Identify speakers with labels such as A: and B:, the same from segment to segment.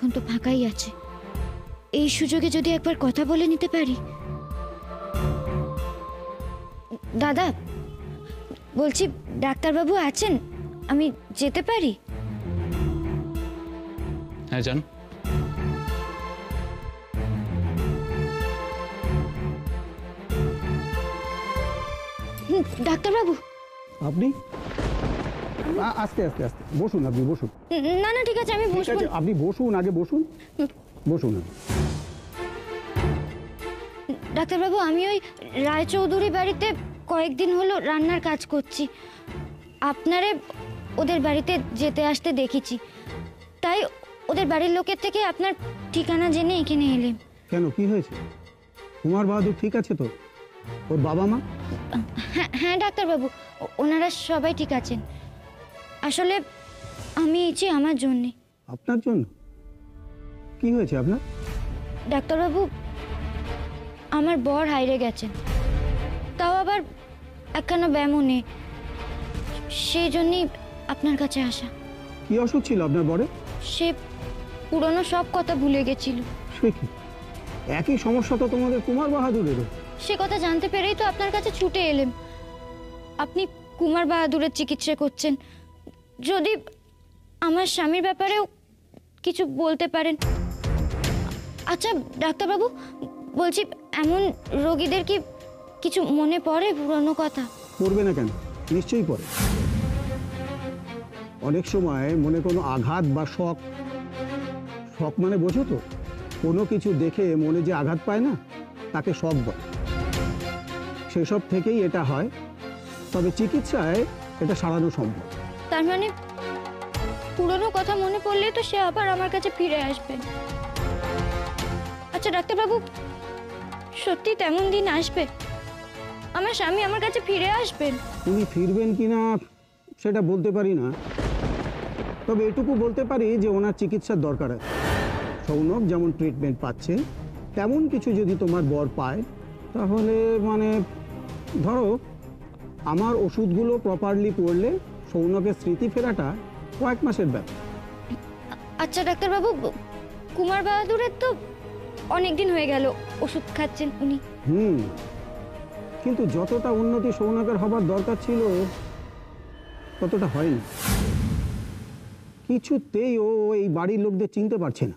A: এখন তো ফাঁকাই আছে, এই সুযোগে যদি একবার কথা বলে নিতে পারি। দাদা বলছি, ডাক্তারবাবু আছেন? আমি যেতে পারি?
B: হ্যাঁ যান।
A: ডাক্তারবাবু।
C: আপনি আস্তে আস্তে আস্তে বসুন, আপনি বসুন।
A: না না ঠিক আছে, আমি বসবো।
C: আপনি বসুন, আগে বসুন, বসুন।
A: ডাক্তারবাবু, আমি ওই রায়চৌধুরী বাড়িতে কয়েকদিন হলো রান্নার কাজ করছি। আপনারে ওদের বাড়িতে যেতে আসতে দেখেছি, তাই ওদের বাড়ির লোকের থেকে আপনার ঠিকানা জেনে এখানে এলাম।
C: কেন, কি হয়েছে? কুমার বাহাদুর ঠিক আছে তো? ওর বাবা মা?
A: হ্যাঁ ডাক্তারবাবু, ওনারা সবাই ঠিক আছেন। আসলে আমি এসেছি আমার জন্যে।
C: আপনার জন্য? কি হয়েছে আপনার?
A: ডাক্তারবাবু, আমার বর হারিয়ে গেছেন, তাও আবার একখানা ব্যামও নেই। সেই জন্যই আপনার কাছে আসা।
C: কি অসুখ ছিল আপনার বরে?
A: সে পুরনো সব কথা ভুলে গেছিল।
C: সে কি, একই সমস্যা তো তোমাদের কুমার বাহাদুরেরও।
A: সে কথা জানতে পেরেই তো আপনার কাছে ছুটে এলাম। আপনি কুমার বাহাদুরের চিকিৎসা করছেন, যদি আমার স্বামীর ব্যাপারেও কিছু বলতে পারেন। আচ্ছা ডাক্তারবাবু, বলছি এমন রোগীদের কি কিছু মনে পড়ে পুরনো কথা?
C: পড়বে না কেন, নিশ্চয়ই পড়ে। অনেক সময় মনে কোনো আঘাত বা শক, শক মানে বোঝো তো, কোনো কিছু দেখে মনে যে আঘাত পায় না, তাকে শক বলে। সেসব থেকেই এটা হয়, তবে চিকিৎসায় এটা সারানো সম্ভব।
A: তার মানে পুরনো কথা মনে পড়লে তো সে আবার আমার কাছে ফিরে আসবে। আচ্ছা ডাক্তারবাবু, সত্যি তেমন দিন আসবে? আমার স্বামী আমার কাছে ফিরে আসবেন?
C: উনি ফিরবেন কিনা সেটা বলতে পারি না, তবে এটুকু বলতে পারি যে ওনার চিকিৎসার দরকার আছে। সৌনক যেমন ট্রিটমেন্ট পাচ্ছে, তেমন কিছু যদি তোমার বর পায়, তাহলে মানে ধরো আমার ওষুধগুলো প্রপারলি পড়লে সৌনকের স্মৃতি ফেরাটা কয়েক মাসের ব্যাপার।
A: আচ্ছা ডাক্তারবাবু, কুমার বাহাদুরের তো অনেকদিন হয়ে গেল ওষুধ খাচ্ছেন উনি।
C: কিন্তু যতটা উন্নতি সৌনকের হবার দরকার ছিল ততটা হয়নি। কিছুতেই ও এই বাড়ির লোকদের চিনতে পারছে না।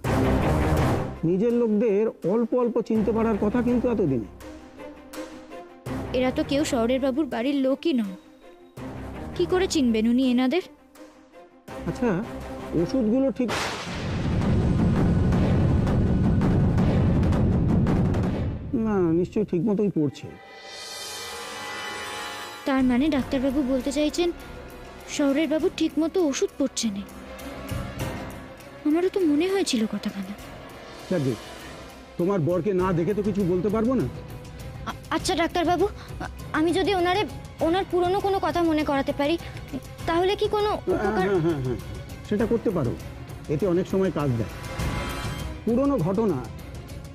C: নিজের লোকদের অল্প অল্প চিনতে পারার কথা কিন্তু এতদিনে।
A: এরা তো কেউ শহরের বাবুর বাড়ির লোকই নয়, কি করে চিনবেন উনি এনাদের?
C: আচ্ছা, ওষুধগুলো ঠিক না, নিশ্চয়ই ঠিক মতোই পড়ছে।
A: তার মানে ডাক্তারবাবু বলতে চাইছেন শহরের বাবু ঠিক মতো ওষুধ পড়ছে না? আমারও তো মনে হয়েছিল কথাখানা।
C: যাকে তোমার বরকে না দেখে তো কিছু বলতে পারবো না।
A: আচ্ছা ডাক্তারবাবু, আমি যদি ওনার পুরনো কোনো কথা মনে করাতে পারি, তাহলে কি কোনো উপকার?
C: হ্যাঁ, সেটা করতে পারো, এতে অনেক সময় কাজ দেয়। পুরনো ঘটনা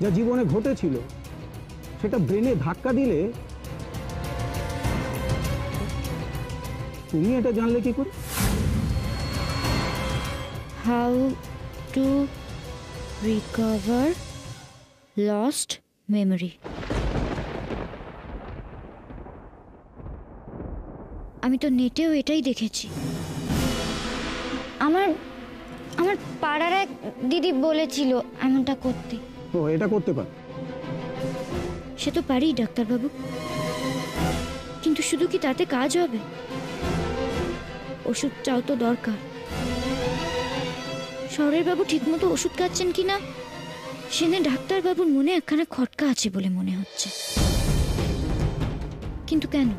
C: যা জীবনে ঘটেছিল সেটা ব্রেনে ধাক্কা দিলে। তুমি এটা জানলে কি করে?
A: How to recover lost memory. আমি তো নেটেও এটাই দেখেছি। আমার পাড়ার এক দিদি বলেছিল এমনটা করতে।
C: ও, এটা করতে পারো?
A: সে তো পারি ডাক্তারবাবু, কিন্তু শুধু কি তাতে কাজ হবে? ওষুধটাও তো দরকার। শহরের বাবু ঠিকমতো ওষুধ খাচ্ছেন কিনা সেনে ডাক্তারবাবুর মনে একখানা খটকা আছে বলে মনে হচ্ছে। কিন্তু কেন?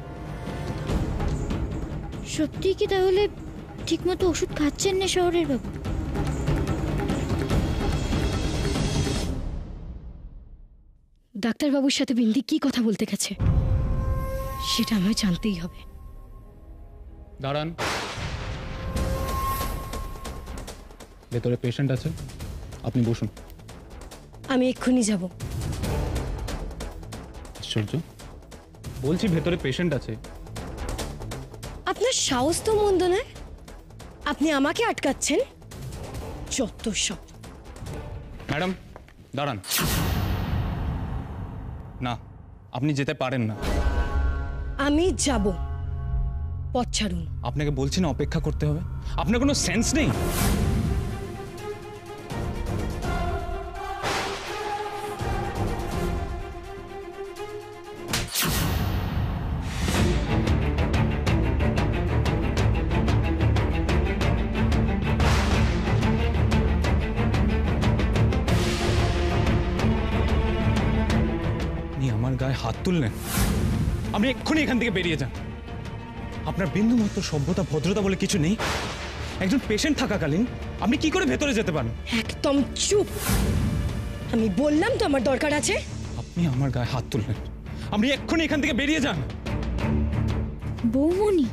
A: সত্যি কি তাহলে ঠিকমতো ওষুধ খাচ্ছেন না শহরের বাবু?
D: ডাক্তারবাবুর সাথে বিন্দি কি কথা বলতে গেছে সেটা আমায় জানতেই হবে।
B: দাঁড়ান, ভেতরে পেশেন্ট আছে, আপনি বসুন।
D: আমি এক্ষুনি যাব।
B: আশ্চর্য, বলছি ভেতরে পেশেন্ট আছে।
D: আপনার সাহস তো মন্দ নয়, আপনি আমাকে আটকাচ্ছেন। যত সব।
B: ম্যাডাম দাঁড়ান। না, আপনি যেতে পারেন না।
D: আমি যাব, পথ ছাড়ুন।
B: আপনাকে বলছি না অপেক্ষা করতে হবে। আপনার কোনো সেন্স নেই। আপনি আমার গায়ে হাত তুললেন, আপনি এক্ষুনি এখান থেকে বেরিয়ে যান। আপনার বিন্দু মাত্র সভ্যতা ভদ্রতা বলে কিছু নেই। একজন পেশেন্ট থাকাকালীন আপনি কি করে ভেতরে যেতে পারেন?
D: একদম চুপ। আমি বললাম তো আমার দরকার আছে।
B: আপনি আমার গায়ে হাত তুললেন, আপনি এক্ষুনি এখান থেকে বেরিয়ে যান।
A: বৌমনি,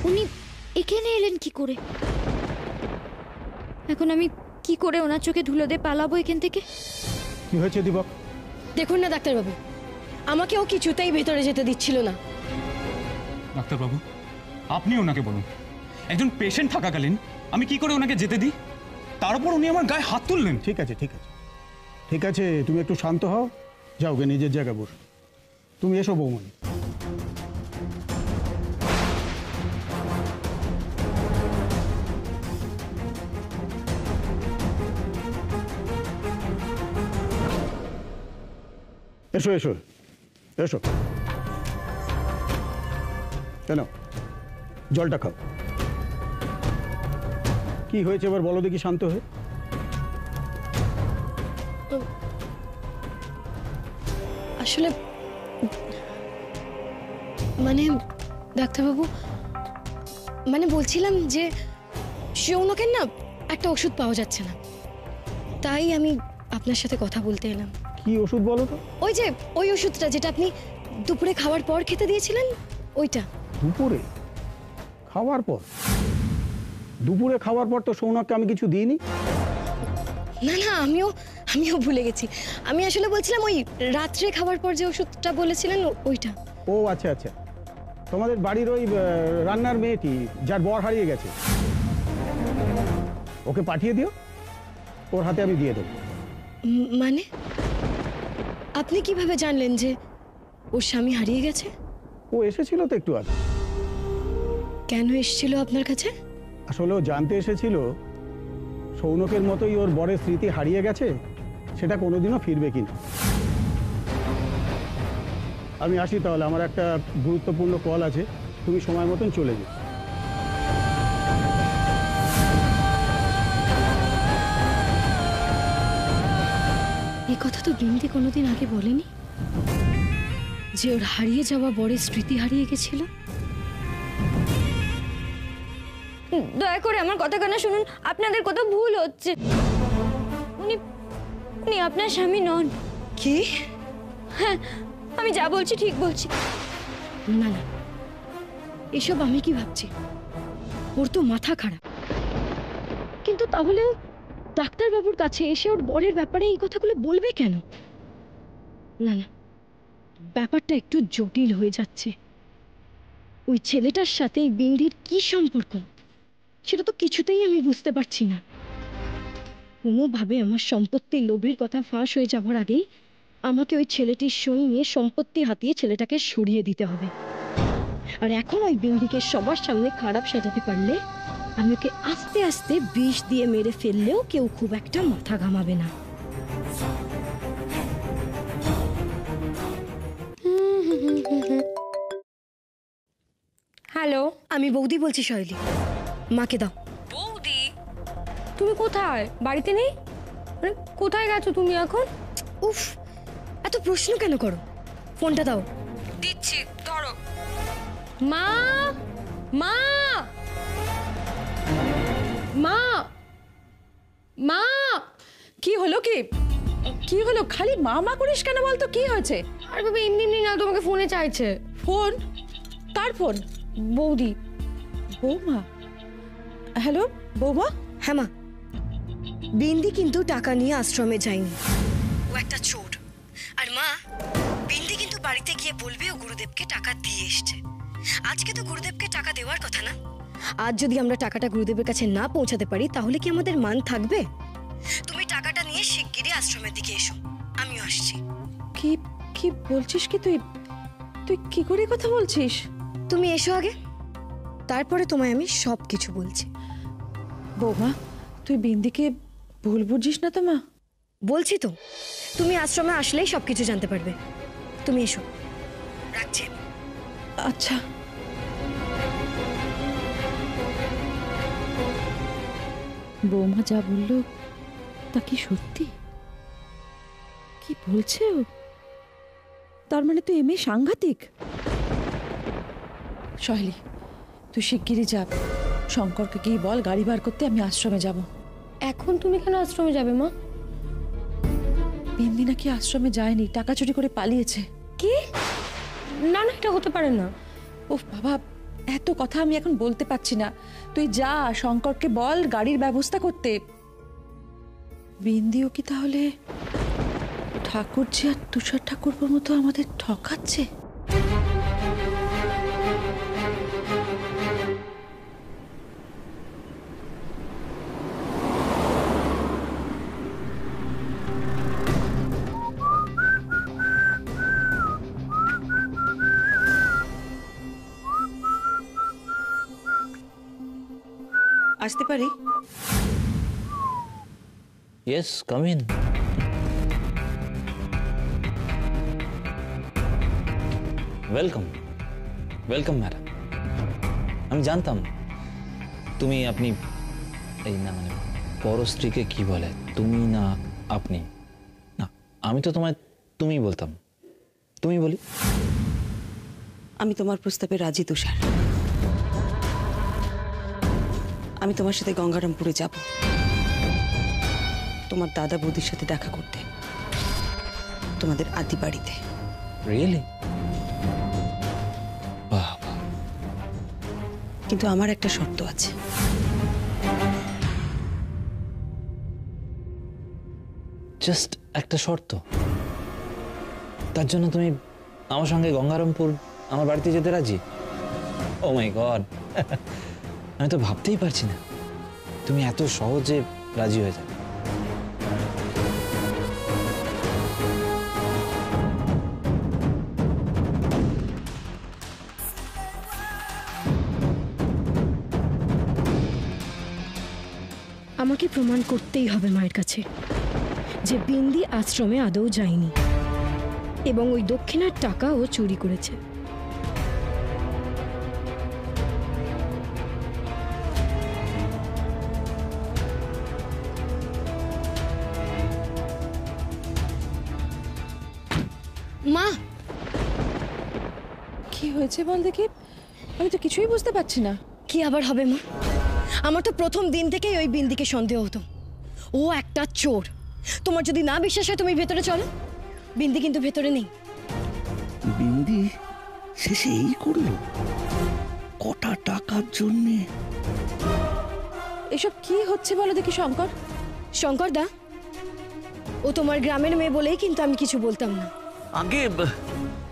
A: উনি এখানে এলেন কি করে? এখন আমি কি করে ওনার চোখে ধুলো দিয়ে পালাবো এখান থেকে?
C: কি হয়েছে দীপক?
D: দেখুন না ডাক্তারবাবু, আমাকে ও কিছুতেই ভেতরে যেতে দিচ্ছিল না।
B: ডাক্তারবাবু, আপনি ওনাকে বলুন, একজন পেশেন্ট থাকাকালীন আমি কি করে ওনাকে যেতে দিই? তার উপর উনি আমার গায়ে হাত তুললেন।
C: ঠিক আছে ঠিক আছে ঠিক আছে, তুমি একটু শান্ত হও, যাও গে নিজের জায়গায় বসো। তুমি এসো বৌমনি। এসো এসো এসো, কেন জলটা খাও। কি হয়েছে এবার বলো দেখি শান্ত হয়ে।
D: আসলে মানে ডাক্তারবাবু, মানে বলছিলাম যে শৌনকের না একটা ওষুধ পাওয়া যাচ্ছে না, তাই আমি আপনার সাথে কথা বলতে এলাম।
C: কি ওষুধ বলো তো?
D: ওই ওষুধটা যেটা আপনি দুপুরে খাওয়ার পর খেতে দিয়েছিলেন, ওইটা।
C: দুপুরে খাওয়ার পর? দুপুরে খাওয়ার পর তো সৌনককে আমি কিছু দিইনি।
D: না না, আমিও ভুলে গেছি। আমি আসলে বলছিলাম ওই রাত্রে খাওয়ার পর যে ওষুধটা বলেছিলেন ওইটা।
C: ও আচ্ছা আচ্ছা, তোমাদের বাড়ির ওই রান্নার মেয়েটি যার বর হারিয়ে গেছে, ওকে পাঠিয়ে দিও, ওর হাতে আমি দিয়ে দেবো।
D: মানে আপনি কিভাবে জানলেন যে ওর স্বামী হারিয়ে গেছে?
C: ও এসেছিল তো একটু আগে।
D: কেন এসেছিল আপনার কাছে?
C: আসলে ও জানতে এসেছিল সৌনকের মতোই ওর বরের স্মৃতি হারিয়ে গেছে, সেটা কোনোদিনও ফিরবে কিনা। আমি আসি তাহলে, আমার একটা গুরুত্বপূর্ণ কল আছে, তুমি সময় মতন চলে যাও।
D: এই কথা তো বিন্দি কোনোদিন আগে বলেনি, যে ওর হারিয়ে যাওয়া বরের স্মৃতি হারিয়ে গেছিল।
A: দয়া করে আমার কথা কানে শুনুন, আপনাদের কোথাও ভুল হচ্ছে। উনি উনি আপনার স্বামী নন।
D: কি?
A: হ্যাঁ, আমি যা বলছি ঠিক বলছি।
D: না না, এসব আমি কি ভাবছি, ওর তো মাথা খারাপ। কিন্তু তাহলে ডাক্তারবাবুর কাছে এসে ওর বরের ব্যাপারে এই কথাগুলো বলবে কেন? না না, ব্যাপারটা একটু জটিল হয়ে যাচ্ছে। ওই ছেলেটার সাথে এই বিন্দির কি সম্পর্ক, সেটা তো কিছুতেই আমি বুঝতে পারছি না। কোনোভাবে আমার সম্পত্তির লোভের কথা ফাঁস হয়ে যাওয়ার আগেই আমাকে ওই ছেলেটির সঙ্গে সম্পত্তি হাতিয়ে ছেলেটাকে সরিয়ে দিতে হবে। আর এখন ওই বিন্দিকে সবার সামনে খারাপ সাজাতে পারলে আমি ওকে আস্তে আস্তে বিষ দিয়ে মেরে ফেললেও কেউ খুব একটা মাথা ঘামাবে না।
E: হ্যালো,
D: আমি বৌদি বলছি শৈলী, মাকে দাও।
E: বৌদি তুমি কোথায়? বাড়িতে নেই? মানে কোথায় গেছো তুমি এখন?
D: উফ, এত প্রশ্ন কেন করো, ফোনটা দাও।
E: দিচ্ছি, ধরো। মা, মা, মা, মা, কি হলো? কি হলো? খালি মা মা করিস কেন বলতো? কি হয়েছে?
A: আর বাবা এমনি এমনি না, তোমাকে ফোনে চাইছে।
E: ফোন? কার ফোন?
A: বৌদি।
E: বৌমা? হ্যালো বৌমা?
D: হ্যাঁ মা, বিন্দি কিন্তু টাকা নিয়ে আশ্রমে যায়নি, ও একটা চোর। আর মা, বিন্দি কিন্তু বাড়িতে গিয়ে বলবে ও গুরুদেবকে টাকা দিয়ে এসছে। আজকে তো গুরুদেবকে টাকা দেওয়ার কথা না। আজ যদি আমরা টাকাটা গুরুদেবের কাছে না পৌঁছাতে পারি তাহলে কি আমাদের মান থাকবে? তুমি টাকাটা নিয়ে শিগগিরই আশ্রমের দিকে এসো, আমিও আসছি।
E: কি কি বলছিস কি তুই? তুই কি করে কথা বলছিস?
D: তুমি এসো আগে, তারপরে তোমায় আমি সব কিছু বলছি।
E: বৌমা, তুই বিন্দিকে ভুল বুঝিস না তো মা?
D: বলছি তো, তুমি আশ্রমে আসলেই সবকিছু জানতে পারবে। তুমি এসো, রাখছি।
E: আচ্ছা। বৌমা যা বললো তা কি সত্যি? কি বলছে ও? তার মানে তুই এমএ সাংঘাতিক। সহেলি, তুই শিগগিরই যা, শঙ্করকে গিয়ে বল গাড়ি বার করতে, আমি আশ্রমে যাব।
A: এখন তুমি কেন আশ্রমে যাবে মা?
E: বিন্দি নাকি আশ্রমে যায়নি, টাকা চুরি করে পালিয়েছে।
A: কি? না না, এটা হতে পারে না।
E: ওহ বাবা, এত কথা আমি এখন বলতে পারছি না। তুই যা, শঙ্করকে বল গাড়ির ব্যবস্থা করতে। বিন্দিও কি তাহলে ঠাকুরজি আর তুষার ঠাকুরপোর মতো আমাদের ঠকাচ্ছে?
F: আসতে পারি?
G: Yes, come in. Welcome. Welcome, madam. আমি জানতাম তুমি আপনি এই না, মানে পর স্ত্রীকে কি বলে তুমি না আপনি? না, আমি তো তোমায় তুমি বলতাম। তুমি বলি।
F: আমি তোমার প্রস্তাবে রাজি তুষার। আমি তোমার সাথে গঙ্গারামপুরে যাব, তোমার দাদা বৌদির সাথে দেখা করতে, তোমাদের আদি বাড়িতে।
G: রিয়েলি? বাহ বাহ।
F: কিন্তু আমার একটা শর্ত আছে।
G: জাস্ট একটা শর্ত? তার জন্য তুমি আমার সঙ্গে গঙ্গারামপুর আমার বাড়িতে যেতে রাজি? ও মাই গড, আমি তো ভাবতেই পারছি না তুমি এত সহজে রাজি হয়ে যাবে।
D: আমাকে প্রমাণ করতেই হবে মায়ের কাছে যে বিন্দি আশ্রমে আদৌ যায়নি এবং ওই দক্ষিণার টাকা ও চুরি করেছে।
A: মা,
E: কি হয়েছে বল দেখি? আমি তো কিছুই বুঝতে পারছি না।
D: কি আবার হবে মা? আমার তো প্রথম দিন থেকেই ওই বিন্দিকে সন্দেহ হতো। ও একটা চোর। তোমার যদি না বিশ্বাস হয় তুমি ভেতরে চলো, বিন্দি কিন্তু ভেতরে নেই।
H: বিন্দি শেষে এই করলো কটা টাকার জন্যে?
E: এসব কি হচ্ছে বলো দেখি শঙ্কর?
D: শঙ্কর দা, ও তোমার গ্রামের মেয়ে বলেই কিন্তু আমি কিছু বলতাম না।
H: আগে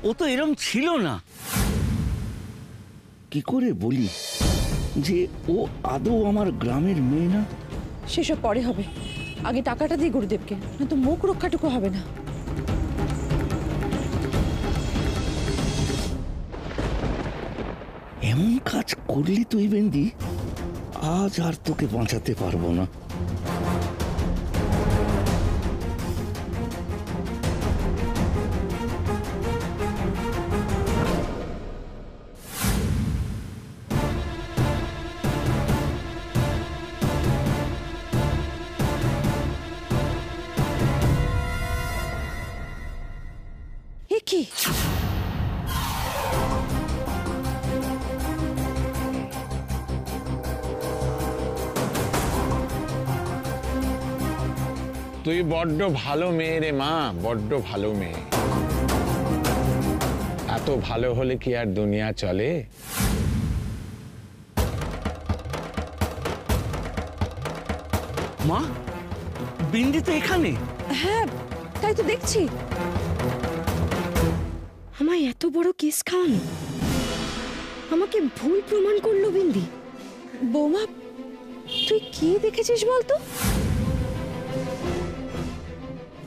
H: ও তো এরম ছিল না। কি করে বলি যে ও আদৌ আমার গ্রামের মেয়ে না?
E: সেসব পরে হবে, আগে টাকাটা দিই গুরুদেবকে, না তো মুখ রক্ষাটুকু হবে না।
H: এমন কাজ করলি তুই বিন্দি, আজ আর তোকে বাঁচাতে পারবো না।
E: এ কি?
I: তুই বড্ড ভালো মেয়ে রে মা, বড্ড ভালো মেয়ে। এত ভালো হলে কি আর দুনিয়া চলে?
H: মা, বিন্দি তো এখানে।
E: হ্যাঁ, তাই তো দেখছি।
D: আমায় এত বড় কেস খাওয়ানো, আমাকে ভুল প্রমাণ করলো বিন্দি।
E: বৌমা, তুই কি দেখেছিস বলতো?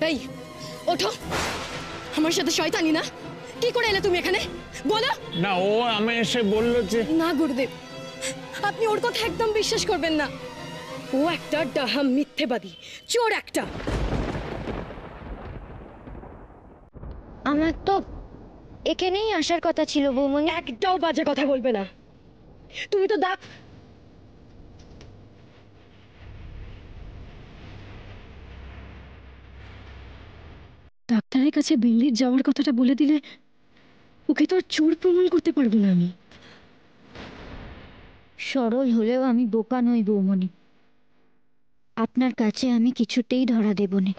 D: এই ওঠো, আমার সাথে শয়তানি না? কি করে এলে তুমি এখানে বলো?
I: না, ও আমি এসে বললো যে
D: না গুরুদেব, আপনি ওর কথা একদম বিশ্বাস করবেন না। ও একটা ডাহা মিথ্যেবাদী, চোর একটা।
A: আমার তো এখানেই আসার কথা ছিল বৌমনি।
D: একটাও বাজে কথা বলবে না। তুমি তো ডাক্তারের কাছে বিন্দির যাওয়ার কথাটা বলে দিলে ওকে তো আর চোর প্রমাণ করতে পারবো না আমি।
A: সরল হলেও আমি বোকা নই বৌমনি। আপনার কাছে আমি কিছুতেই ধরা দেব না।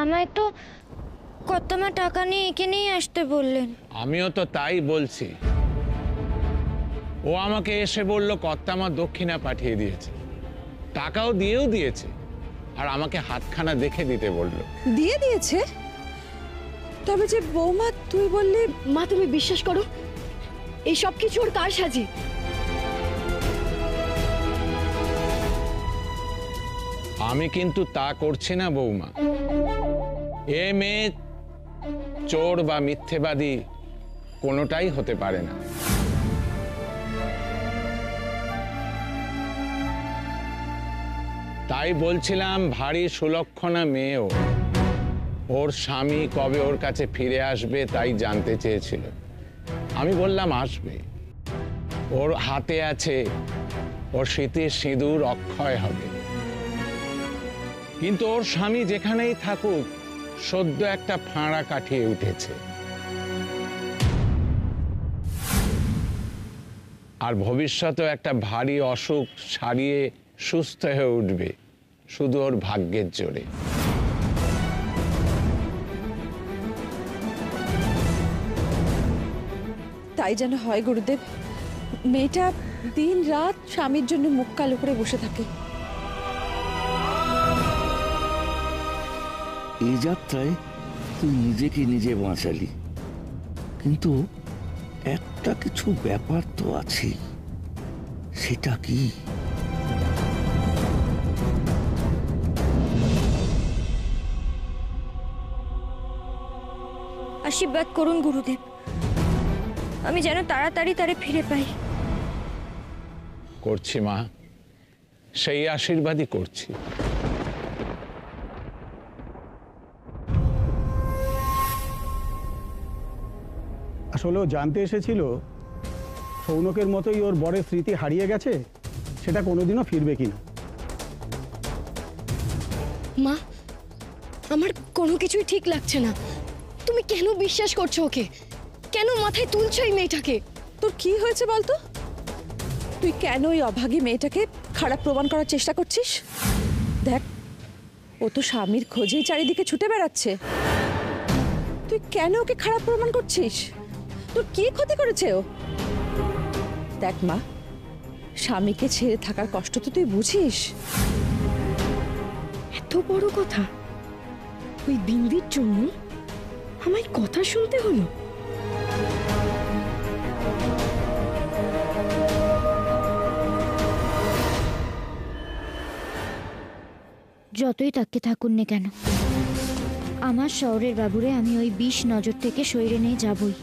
A: আমায় তো কর্তামা টাকা নিয়ে এখানেই আসতে বললেন।
I: আমিও তো তাই বলছি। ও আমাকে এসে বলল কর্তামা দক্ষিণা পাঠিয়ে দিয়েছে, টাকাও দিয়েছে, আর আমাকে হাতখানা দেখে দিতে বলল।
E: দিয়ে দিয়েছে? তবে যে বৌমা তুই বললি।
D: মা তুমি বিশ্বাস করো, এই সব কিছু ওর কার সাজি?
I: আমি কিন্তু তা করছি না বৌমা। এ মেয়ে চোর বা মিথ্যেবাদী কোনোটাই হতে পারে না। তাই বলছিলাম ভারী সুলক্ষণা মেয়েও। ওর স্বামী কবে ওর কাছে ফিরে আসবে তাই জানতে চেয়েছিল। আমি বললাম আসবে, ওর হাতে আছে, ওর স্মৃতির সিঁদুর অক্ষয় হবে। কিন্তু ওর স্বামী যেখানেই থাকুক সদ্য একটা ফাঁড়া কাটিয়ে উঠেছে, আর ভবিষ্যতেও একটা ভারী অসুখ সারিয়ে সুস্থ হয়ে উঠবে শুধু ওর ভাগ্যের জোরে।
E: তাই যেন হয় গুরুদেব। মেয়েটা দিন রাত স্বামীর জন্য মুখ কালো করে বসে থাকে।
H: এই যাত্রায় তুই নিজেকে নিজে বাঁচালি, কিন্তু একটা কিছু ব্যাপার তো আছে। সেটা কি?
A: আশীর্বাদ করুন গুরুদেব, আমি যেন তাড়াতাড়ি তারে ফিরে পাই।
I: করছি মা, সেই আশীর্বাদই করছি।
C: আসলে ও জানতে এসেছিল সৌনকের মতোই ওর বরের স্মৃতি হারিয়ে গেছে, সেটা কোনোদিনও ফিরবে কিনা।
D: মা, আমার কোনো কিছুই ঠিক লাগছে না। তুমি কেন বিশ্বাস করছো ওকে? কেন মাথায় তুলছো এই মেয়েটাকে?
E: তোর কি হয়েছে বলতো? তুই কেন ওই অভাগী মেয়েটাকে খারাপ প্রমাণ করার চেষ্টা করছিস? দেখ, ও তো স্বামীর খোঁজেই চারিদিকে ছুটে বেড়াচ্ছে। তুই কেন ওকে খারাপ প্রমাণ করছিস? তোর কি ক্ষতি করেছে ও? দেখ মা, স্বামীকে ছেড়ে থাকার কষ্ট তো তুই বুঝিস।
D: এত বড় কথা, ওই বিন্দির জন্য আমায় কথা শুনতে হলো?
A: যতই তাকে থাকুন না কেন, আমার শহরের বাবুরে আমি ওই ২০ নজর থেকে সইরে নিয়ে যাবই।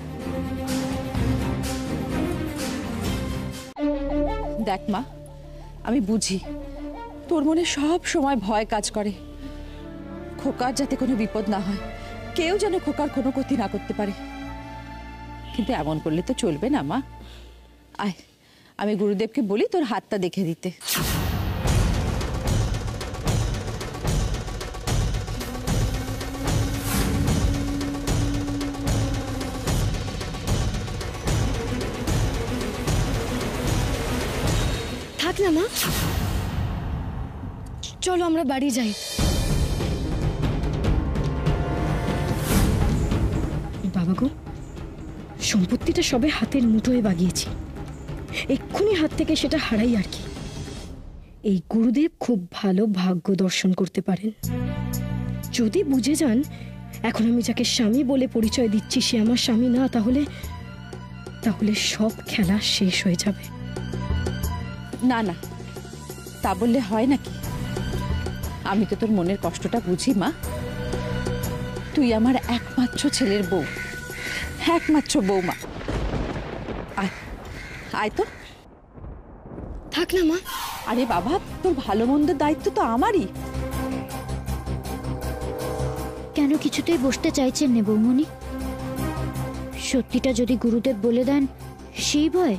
E: দেখ মা, আমি বুঝি তোর মনে সব সময় ভয় কাজ করে, খোকার যাতে কোনো বিপদ না হয়, কেউ যেন খোকার কোনো ক্ষতি না করতে পারে। কিন্তু এমন করলে তো চলবে না মা। আয়, আমি গুরুদেবকে বলি তোর হাতটা দেখে দিতে।
D: থাক না মা, চলো আমরা বাড়ি যাই। বাবা গো, সম্পত্তিটা সবে হাতের মুঠোয় বাগিয়েছি, এক্ষুনি হাত থেকে সেটা হারাই আর কি। এই গুরুদেব খুব ভালো ভাগ্য দর্শন করতে পারেন। যদি বুঝে যান এখন আমি যাকে স্বামী বলে পরিচয় দিচ্ছি সে আমার স্বামী না, তাহলে তাহলে সব খেলা শেষ হয়ে যাবে।
E: না না, তা বললে হয় নাকি? আমি তো তোর মনের কষ্টটা বুঝি মা। তুই আমার একমাত্র ছেলের বউ, একমাত্র বউমা। আয় আয় তো।
D: থাক না মা।
E: আরে বাবা, তোর ভালো মন্দের দায়িত্ব তো আমারই।
A: কেন কিছুতেই বসতে চাইছেন না বৌমনি? সত্যিটা যদি গুরুদেব বলে দেন সেই ভয়?